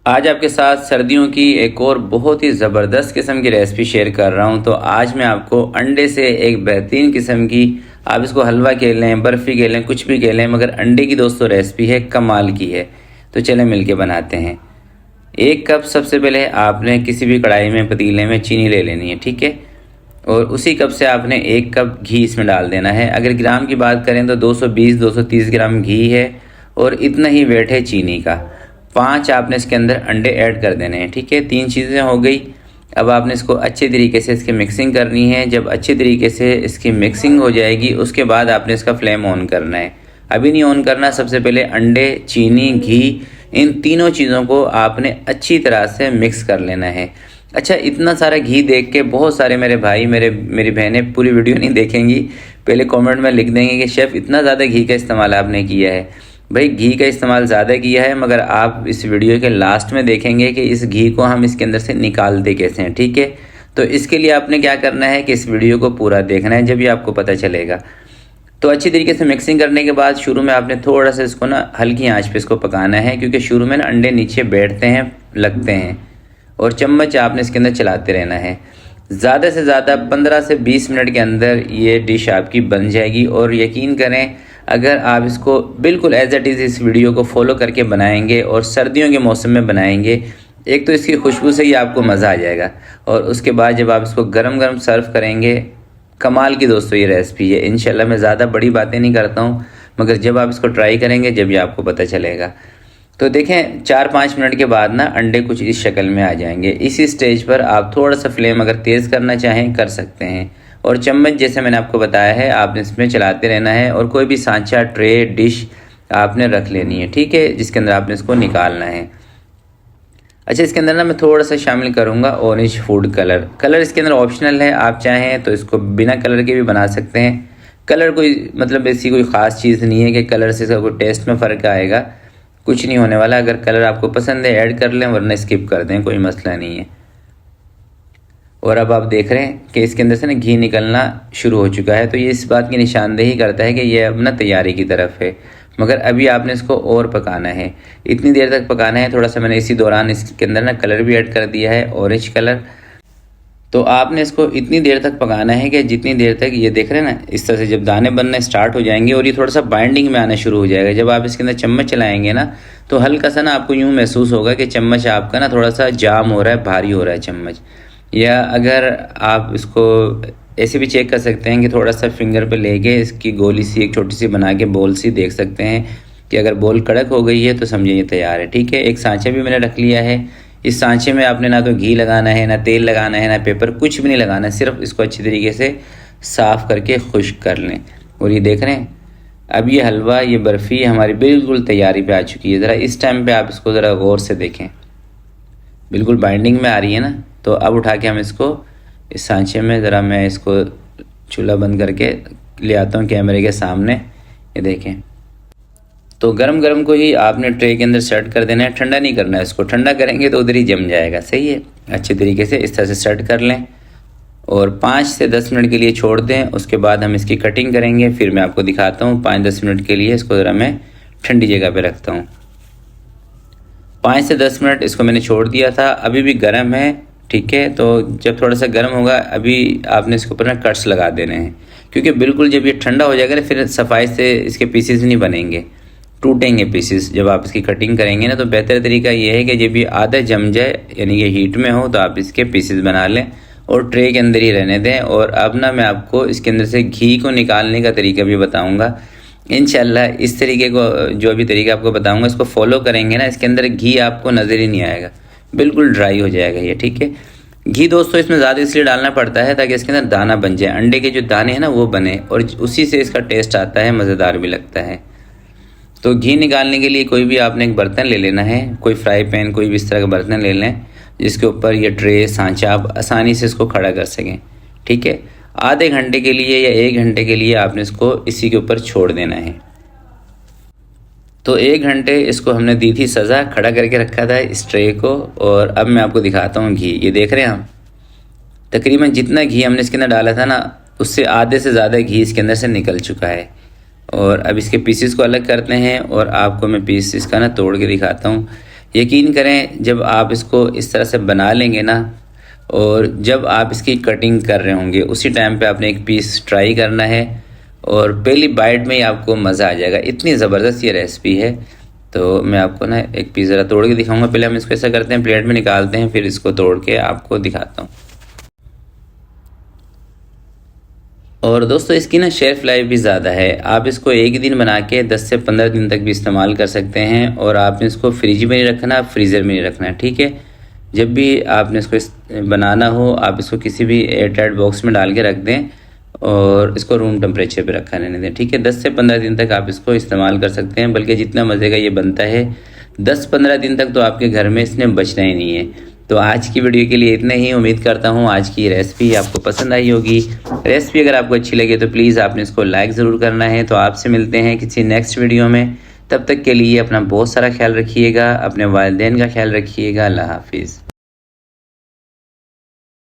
आज आपके साथ सर्दियों की एक और बहुत ही ज़बरदस्त किस्म की रेसिपी शेयर कर रहा हूं। तो आज मैं आपको अंडे से एक बेहतरीन किस्म की, आप इसको हलवा कह लें, बर्फ़ी कह लें, कुछ भी कह लें, मगर अंडे की दोस्तों रेसिपी है, कमाल की है। तो चलें मिलके बनाते हैं। 1 कप सबसे पहले आपने किसी भी कढ़ाई में, पतीले में चीनी ले लेनी है, ठीक है। और उसी कप से आपने 1 कप घी इसमें डाल देना है। अगर ग्राम की बात करें तो 220-230 ग्राम घी है और इतना ही वेट है चीनी का। 5 आपने इसके अंदर अंडे ऐड कर देने हैं, ठीक है। 3 चीज़ें हो गई। अब आपने इसको अच्छे तरीके से इसकी मिक्सिंग करनी है। जब अच्छे तरीके से इसकी मिक्सिंग हो जाएगी उसके बाद आपने इसका फ्लेम ऑन करना है। अभी नहीं ऑन करना, सबसे पहले अंडे, चीनी, घी, इन तीनों चीज़ों को आपने अच्छी तरह से मिक्स कर लेना है। अच्छा, इतना सारा घी देख के बहुत सारे मेरे भाई, मेरी बहनें पूरी वीडियो नहीं देखेंगी, पहले कमेंट में लिख देंगे कि शेफ़ इतना ज़्यादा घी का इस्तेमाल आपने किया है। भाई, घी का इस्तेमाल ज़्यादा किया है, मगर आप इस वीडियो के लास्ट में देखेंगे कि इस घी को हम इसके अंदर से निकालते कैसे हैं, ठीक है। तो इसके लिए आपने क्या करना है कि इस वीडियो को पूरा देखना है, जब भी आपको पता चलेगा। तो अच्छी तरीके से मिक्सिंग करने के बाद शुरू में आपने थोड़ा सा इसको ना हल्की आंच पे इसको पकाना है, क्योंकि शुरू में ना अंडे नीचे बैठते हैं, लगते हैं, और चम्मच आपने इसके अंदर चलाते रहना है। ज़्यादा से ज़्यादा 15 से 20 मिनट के अंदर ये डिश आपकी बन जाएगी। और यकीन करें, अगर आप इसको बिल्कुल एज इट इज़ इस वीडियो को फॉलो करके बनाएंगे और सर्दियों के मौसम में बनाएंगे, एक तो इसकी खुशबू से ही आपको मज़ा आ जाएगा, और उसके बाद जब आप इसको गरम गरम सर्व करेंगे, कमाल की दोस्तों ये रेसिपी है। इंशाल्लाह मैं ज़्यादा बड़ी बातें नहीं करता हूँ, मगर जब आप इसको ट्राई करेंगे जब ये आपको पता चलेगा। तो देखें, 4-5 मिनट के बाद ना अंडे कुछ इस शक्ल में आ जाएंगे। इसी स्टेज पर आप थोड़ा सा फ्लेम अगर तेज़ करना चाहें कर सकते हैं, और चम्मच जैसे मैंने आपको बताया है आपने इसमें चलाते रहना है। और कोई भी सांचा, ट्रे, डिश आपने रख लेनी है, ठीक है, जिसके अंदर आपने इसको निकालना है। अच्छा, इसके अंदर ना मैं थोड़ा सा शामिल करूँगा ऑरेंज फूड कलर। कलर इसके अंदर ऑप्शनल है, आप चाहें तो इसको बिना कलर के भी बना सकते हैं। कलर कोई मतलब ऐसी कोई ख़ास चीज़ नहीं है कि कलर से इसका कोई टेस्ट में फ़र्क आएगा, कुछ नहीं होने वाला। अगर कलर आपको पसंद है ऐड कर लें, वरना स्किप कर दें, कोई मसला नहीं है। और अब आप देख रहे हैं कि इसके अंदर से ना घी निकलना शुरू हो चुका है, तो ये इस बात की निशानदेही करता है कि ये अब ना तैयारी की तरफ है। मगर अभी आपने इसको और पकाना है, इतनी देर तक पकाना है। थोड़ा सा मैंने इसी दौरान इसके अंदर ना कलर भी ऐड कर दिया है, ऑरेंज कलर। तो आपने इसको इतनी देर तक पकाना है कि जितनी देर तक ये देख रहे हैं ना, इस तरह से जब दाने बनने स्टार्ट हो जाएंगे और ये थोड़ा सा बाइंडिंग में आना शुरू हो जाएगा, जब आप इसके अंदर चम्मच चलाएंगे ना, तो हल्का सा ना आपको यूँ महसूस होगा कि चम्मच आपका ना थोड़ा सा जाम हो रहा है, भारी हो रहा है चम्मच। या अगर आप इसको ऐसे भी चेक कर सकते हैं कि थोड़ा सा फिंगर पे लेके इसकी गोली सी एक छोटी सी बना के बोल सी देख सकते हैं कि अगर बोल कड़क हो गई है तो समझिए ये तैयार है, ठीक है। एक सांचा भी मैंने रख लिया है। इस सांचे में आपने ना तो घी लगाना है, ना तेल लगाना है, ना पेपर, कुछ भी नहीं लगाना है। सिर्फ इसको अच्छी तरीके से साफ़ करके खुश्क कर लें। और ये देख रहे हैं, अब ये हलवा, ये बर्फ़ी हमारी बिल्कुल तैयारी पे आ चुकी है। ज़रा इस टाइम पे आप इसको ज़रा गौर से देखें, बिल्कुल बाइंडिंग में आ रही है ना। तो अब उठा के हम इसको इस सांचे में, ज़रा मैं इसको चूल्हा बंद करके ले आता हूँ कैमरे के सामने। ये देखें, तो गरम गरम को ही आपने ट्रे के अंदर सेट कर देना है, ठंडा नहीं करना है इसको। ठंडा करेंगे तो उधर ही जम जाएगा, सही है। अच्छे तरीके से इस तरह से सेट कर लें और 5 से 10 मिनट के लिए छोड़ दें। उसके बाद हम इसकी कटिंग करेंगे, फिर मैं आपको दिखाता हूँ। 5-10 मिनट के लिए इसको ज़रा मैं ठंडी जगह पर रखता हूँ। 5 से 10 मिनट इसको मैंने छोड़ दिया था, अभी भी गर्म है, ठीक है। तो जब थोड़ा सा गर्म होगा, अभी आपने इसके ऊपर ना कट्स लगा देने हैं, क्योंकि बिल्कुल जब ये ठंडा हो जाएगा ना, फिर सफाई से इसके पीसेस नहीं बनेंगे, टूटेंगे पीसेस। जब आप इसकी कटिंग करेंगे ना, तो बेहतर तरीका ये है कि जब ये आधा जम जाए, यानी कि हीट में हो, तो आप इसके पीसेस बना लें और ट्रे के अंदर ही रहने दें। और अब ना मैं आपको इसके अंदर से घी को निकालने का तरीका भी बताऊँगा इंशाल्लाह। इस तरीके को, जो अभी तरीका आपको बताऊँगा, इसको फॉलो करेंगे ना, इसके अंदर घी आपको नज़र ही नहीं आएगा, बिल्कुल ड्राई हो जाएगा ये, ठीक है। घी दोस्तों इसमें ज़्यादा इसलिए डालना पड़ता है ताकि इसके अंदर दाना बन जाए, अंडे के जो दाने हैं ना वो बने, और उसी से इसका टेस्ट आता है, मज़ेदार भी लगता है। तो घी निकालने के लिए कोई भी आपने एक बर्तन ले लेना है, कोई फ्राई पैन, कोई भी इस तरह का बर्तन ले लें जिसके ऊपर ये ट्रे, सांचा आप आसानी से इसको खड़ा कर सकें, ठीक है। आधे घंटे के लिए या 1 घंटे के लिए आपने इसको इसी के ऊपर छोड़ देना है। तो 1 घंटे इसको हमने दी थी सज़ा, खड़ा करके रखा था इस ट्रे को। और अब मैं आपको दिखाता हूँ घी। ये देख रहे हैं हम, तकरीबन जितना घी हमने इसके अंदर डाला था ना, उससे आधे से ज़्यादा घी इसके अंदर से निकल चुका है। और अब इसके पीसेस को अलग करते हैं और आपको मैं पीस इसका ना तोड़ के दिखाता हूँ। यकीन करें जब आप इसको इस तरह से बना लेंगे ना, और जब आप इसकी कटिंग कर रहे होंगे उसी टाइम पे आपने एक पीस ट्राई करना है और पहली बाइट में ही आपको मज़ा आ जाएगा। इतनी ज़बरदस्त ये रेसिपी है। तो मैं आपको ना एक पीस ज़रा तोड़ के दिखाऊंगा। पहले हम इसको ऐसा करते हैं, प्लेट में निकालते हैं, फिर इसको तोड़ के आपको दिखाता हूँ। और दोस्तों इसकी ना शेल्फ़ लाइफ भी ज़्यादा है। आप इसको एक ही दिन बना के 10 से 15 दिन तक भी इस्तेमाल कर सकते हैं। और आपने इसको फ्रिज में नहीं रखना, फ्रीज़र में नहीं रखना, ठीक है। जब भी आपने इसको बनाना हो आप इसको किसी भी एयर टाइट बॉक्स में डाल के रख दें और इसको रूम टेम्परेचर पे रखा रहने दें, ठीक है। 10 से 15 दिन तक आप इसको इस्तेमाल कर सकते हैं। बल्कि जितना मज़े का ये बनता है 10-15 दिन तक तो आपके घर में इसने बचना ही नहीं है। तो आज की वीडियो के लिए इतना ही। उम्मीद करता हूँ आज की रेसिपी आपको पसंद आई होगी। रेसिपी अगर आपको अच्छी लगे तो प्लीज़ आपने इसको लाइक ज़रूर करना है। तो आपसे मिलते हैं किसी नेक्स्ट वीडियो में। तब तक के लिए अपना बहुत सारा ख्याल रखिएगा, अपने वालिदैन का ख्याल रखिएगा। अल्लाह हाफिज़।